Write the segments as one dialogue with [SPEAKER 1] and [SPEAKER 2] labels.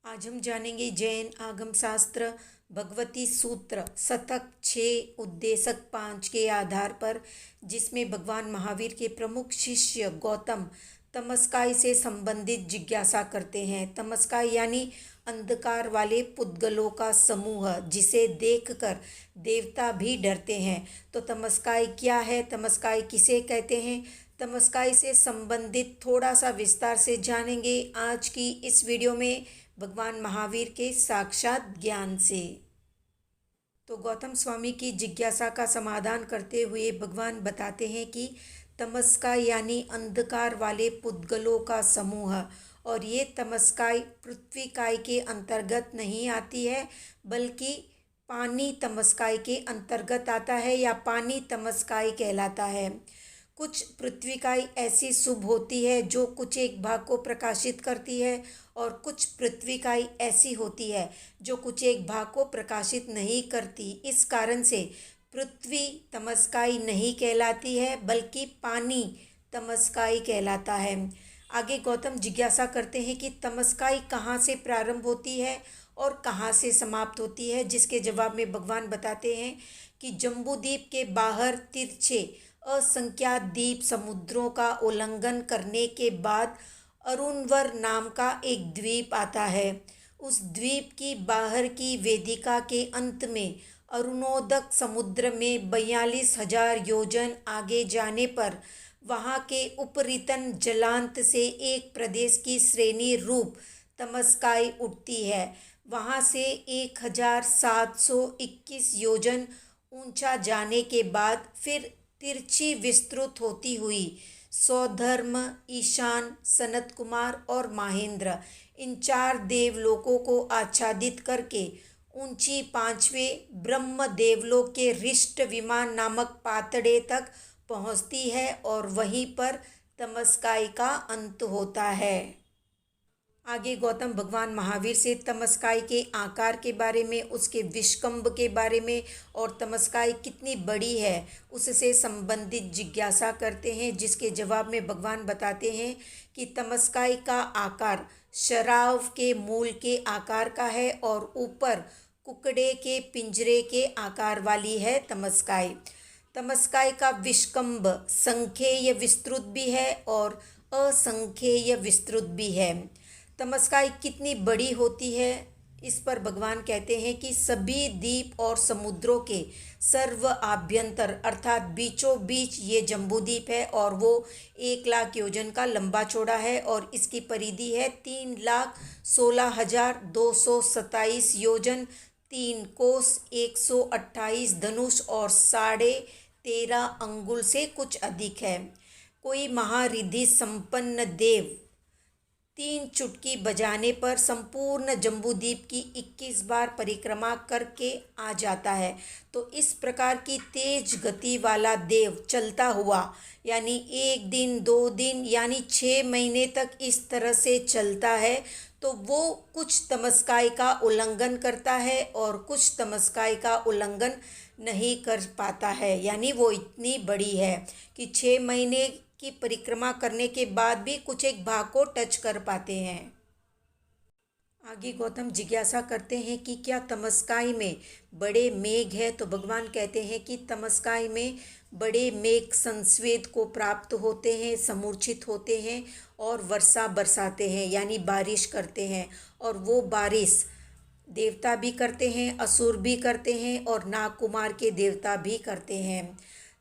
[SPEAKER 1] आज हम जानेंगे जैन आगम शास्त्र भगवती सूत्र शतक 6 उद्देशक 5 के आधार पर, जिसमें भगवान महावीर के प्रमुख शिष्य गौतम तमस्काई से संबंधित जिज्ञासा करते हैं। तमस्काई यानी अंधकार वाले पुद्गलों का समूह, जिसे देखकर देवता भी डरते हैं। तो तमस्काई क्या है, तमस्काई किसे कहते हैं, तमस्काई से संबंधित थोड़ा सा विस्तार से जानेंगे आज की इस वीडियो में भगवान महावीर के साक्षात ज्ञान से। तो गौतम स्वामी की जिज्ञासा का समाधान करते हुए भगवान बताते हैं कि तमस्काई यानी अंधकार वाले पुद्गलों का समूह, और ये तमस्काई पृथ्वी काय के अंतर्गत नहीं आती है, बल्कि पानी तमस्काई के अंतर्गत आता है या पानी तमस्काई कहलाता है। कुछ पृथ्वीकाई ऐसी शुभ होती है जो कुछ एक भाग को प्रकाशित करती है, और कुछ पृथ्वीकाई ऐसी होती है जो कुछ एक भाग को प्रकाशित नहीं करती। इस कारण से पृथ्वी तमस्काई नहीं कहलाती है, बल्कि पानी तमस्काई कहलाता है। आगे गौतम जिज्ञासा करते हैं कि तमस्काई कहाँ से प्रारंभ होती है और कहाँ से समाप्त होती है, जिसके जवाब में भगवान बताते हैं कि जम्बूद्वीप के बाहर तिरछे असंख्यात द्वीप समुद्रों का उल्लंघन करने के बाद अरुणवर नाम का एक द्वीप आता है। उस द्वीप की बाहर की वेदिका के अंत में अरुणोदक समुद्र में 42,000 योजन आगे जाने पर वहाँ के उपरितन जलांत से एक प्रदेश की श्रेणी रूप तमस्काई उठती है। वहाँ से 1721 योजन ऊंचा जाने के बाद फिर तिरछी विस्तृत होती हुई सौधर्म, ईशान, सनत कुमार और महेंद्र, इन 4 देवलोकों को आच्छादित करके ऊंची 5वें ब्रह्म देवलोक के रिष्ट विमान नामक पातड़े तक पहुंचती है, और वहीं पर तमस्काई का अंत होता है। आगे गौतम भगवान महावीर से तमस्काई के आकार के बारे में, उसके विष्कंभ के बारे में और तमस्काई कितनी बड़ी है उससे संबंधित जिज्ञासा करते हैं, जिसके जवाब में भगवान बताते हैं कि तमस्काई का आकार शराव के मूल के आकार का है और ऊपर कुकड़े के पिंजरे के आकार वाली है तमस्काई। तमस्काई का विष्कंभ संख्येय विस्तृत भी है और असंख्येय विस्तृत भी है। तमस्काई कितनी बड़ी होती है, इस पर भगवान कहते हैं कि सभी द्वीप और समुद्रों के सर्व आभ्यंतर अर्थात बीचों बीच ये जम्बूद्वीप है, और वो 1 लाख योजन का लंबा चौड़ा है, और इसकी परिधि है 3,16,227 योजन, 3 कोस, 128 धनुष और 13.5 अंगुल से कुछ अधिक है। कोई महारिद्धि संपन्न देव 3 चुटकी बजाने पर संपूर्ण जम्बूद्वीप की 21 बार परिक्रमा करके आ जाता है। तो इस प्रकार की तेज गति वाला देव चलता हुआ, यानी 1 दिन 2 दिन यानी 6 महीने तक इस तरह से चलता है, तो वो कुछ तमस्काई का उल्लंघन करता है और कुछ तमस्काई का उल्लंघन नहीं कर पाता है। यानी वो इतनी बड़ी है कि 6 महीने की परिक्रमा करने के बाद भी कुछ एक भाग को टच कर पाते हैं। आगे गौतम जिज्ञासा करते हैं कि क्या तमस्काई में बड़े मेघ है, तो भगवान कहते हैं कि तमस्काई में बड़े मेघ संस्वेद को प्राप्त होते हैं, समूर्छित होते हैं और वर्षा बरसाते हैं, यानी बारिश करते हैं। और वो बारिश देवता भी करते हैं, असुर भी करते हैं और नागकुमार के देवता भी करते हैं।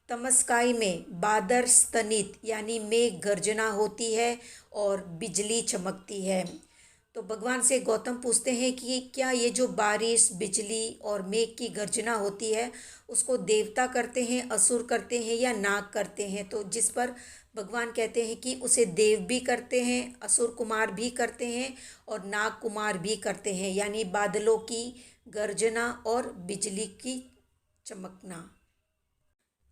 [SPEAKER 1] तमस्काई में बादर स्तनित यानी मेघ गर्जना होती है और बिजली चमकती है। तो भगवान से गौतम पूछते हैं कि क्या ये जो बारिश, बिजली और मेघ की गर्जना होती है उसको देवता करते हैं, असुर करते हैं या नाग करते हैं। तो जिस पर भगवान कहते हैं कि उसे देव भी करते हैं, असुर कुमार भी करते हैं और नाग कुमार भी करते हैं, यानी बादलों की गर्जना और बिजली की चमकना।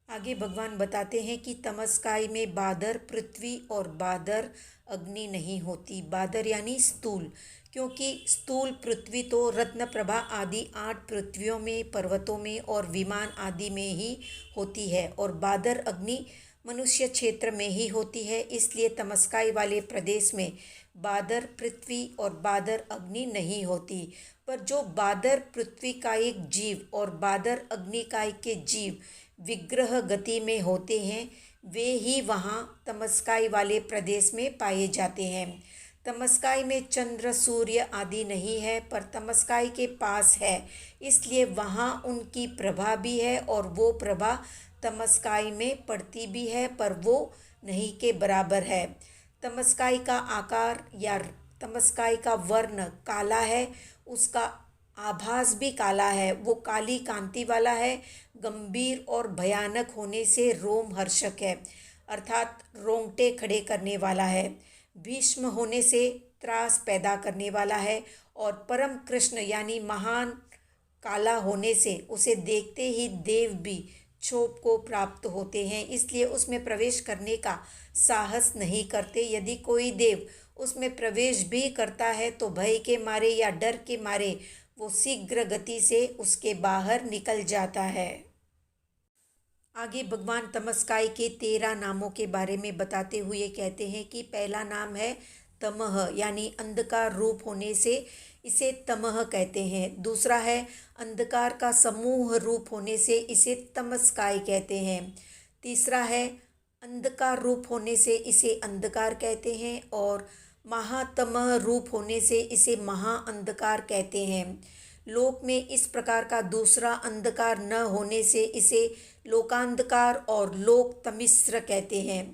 [SPEAKER 1] आगे भगवान बताते हैं कि तमस्काई में बादर पृथ्वी और बादर अग्नि नहीं होती। बादर यानी स्थूल, क्योंकि स्थूल पृथ्वी तो रत्नप्रभा आदि 8 पृथ्वियों में, पर्वतों में और विमान आदि में ही होती है, और बादर अग्नि मनुष्य क्षेत्र में ही होती है। इसलिए तमस्काई वाले प्रदेश में बादर पृथ्वी और बादर अग्नि नहीं होती। पर जो बादर पृथ्वी का एक जीव और बादर अग्नि का के जीव विग्रह गति में होते हैं, वे ही वहाँ तमस्काई वाले प्रदेश में पाए जाते हैं। तमस्काई में चंद्र सूर्य आदि नहीं है, पर तमस्काई के पास है, इसलिए वहाँ उनकी प्रभा भी है और वो प्रभा तमस्काई में पड़ती भी है, पर वो नहीं के बराबर है। तमस्काई का आकार या तमस्काई का वर्ण काला है, उसका आभास भी काला है, वो काली कांति वाला है, गंभीर और भयानक होने से रोमहर्षक है, अर्थात रोंगटे खड़े करने वाला है, भीष्म होने से त्रास पैदा करने वाला है और परम कृष्ण यानी महान काला होने से उसे देखते ही देव भी क्षोभ को प्राप्त होते हैं, इसलिए उसमें प्रवेश करने का साहस नहीं करते। यदि कोई देव उसमें प्रवेश भी करता है तो भय के मारे या डर के मारे वो शीघ्र गति से उसके बाहर निकल जाता है। आगे भगवान तमस्काई के 13 नामों के बारे में बताते हुए कहते हैं कि पहला नाम है तमह, यानी अंधकार रूप होने से इसे तमह कहते हैं। दूसरा है अंधकार का समूह रूप होने से इसे तमस्काई कहते हैं। तीसरा है अंधकार रूप होने से इसे अंधकार कहते हैं और महातमह रूप होने से इसे महाअंधकार कहते हैं। लोक में इस प्रकार का दूसरा अंधकार न होने से इसे लोकांधकार और लोक तमिस्र कहते हैं।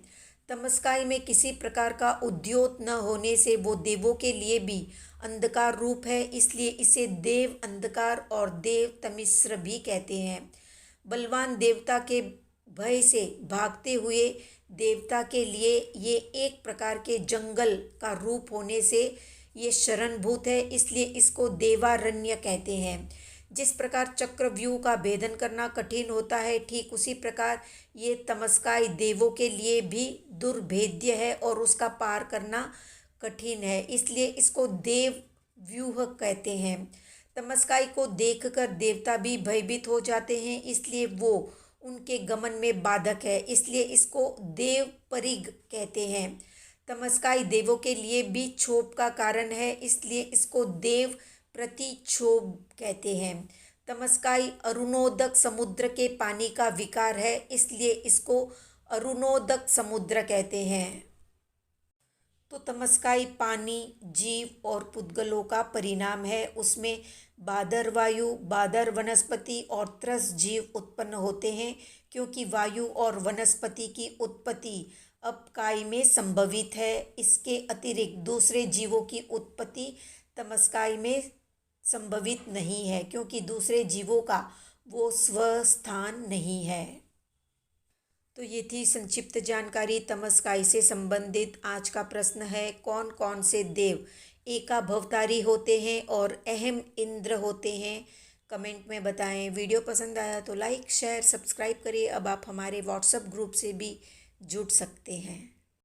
[SPEAKER 1] तमस्काई में किसी प्रकार का उद्योत न होने से वो देवों के लिए भी अंधकार रूप है, इसलिए इसे देव अंधकार और देव तमिस्र भी कहते हैं। बलवान देवता के भय से भागते हुए देवता के लिए ये एक प्रकार के जंगल का रूप होने से ये शरणभूत है, इसलिए इसको देवारण्य कहते हैं। जिस प्रकार चक्रव्यूह का भेदन करना कठिन होता है, ठीक उसी प्रकार ये तमस्काई देवों के लिए भी दुर्भेद्य है और उसका पार करना कठिन है, इसलिए इसको देव व्यूह कहते हैं। तमस्काई को देखकर देवता भी भयभीत हो जाते हैं, इसलिए वो उनके गमन में बाधक है, इसलिए इसको देव परिग कहते हैं। तमस्काई देवों के लिए भी क्षोभ का कारण है, इसलिए इसको देव प्रतिक्षोभ कहते हैं। तमस्काई अरुणोदक समुद्र के पानी का विकार है, इसलिए इसको अरुणोदक समुद्र कहते हैं। तो तमस्काई पानी, जीव और पुद्गलों का परिणाम है। उसमें बादर वायु, बादर वनस्पति और त्रस जीव उत्पन्न होते हैं, क्योंकि वायु और वनस्पति की उत्पत्ति अपकाई में संभवित है। इसके अतिरिक्त दूसरे जीवों की उत्पत्ति तमस्काई में संभवित नहीं है, क्योंकि दूसरे जीवों का वो स्वस्थान नहीं है। तो ये थी संक्षिप्त जानकारी तमस्काई से संबंधित। आज का प्रश्न है, कौन कौन से देव एकाभवतारी होते हैं और अहम इंद्र होते हैं? कमेंट में बताएं। वीडियो पसंद आया तो लाइक, शेयर, सब्सक्राइब करिए। अब आप हमारे व्हाट्सएप ग्रुप से भी जुड़ सकते हैं।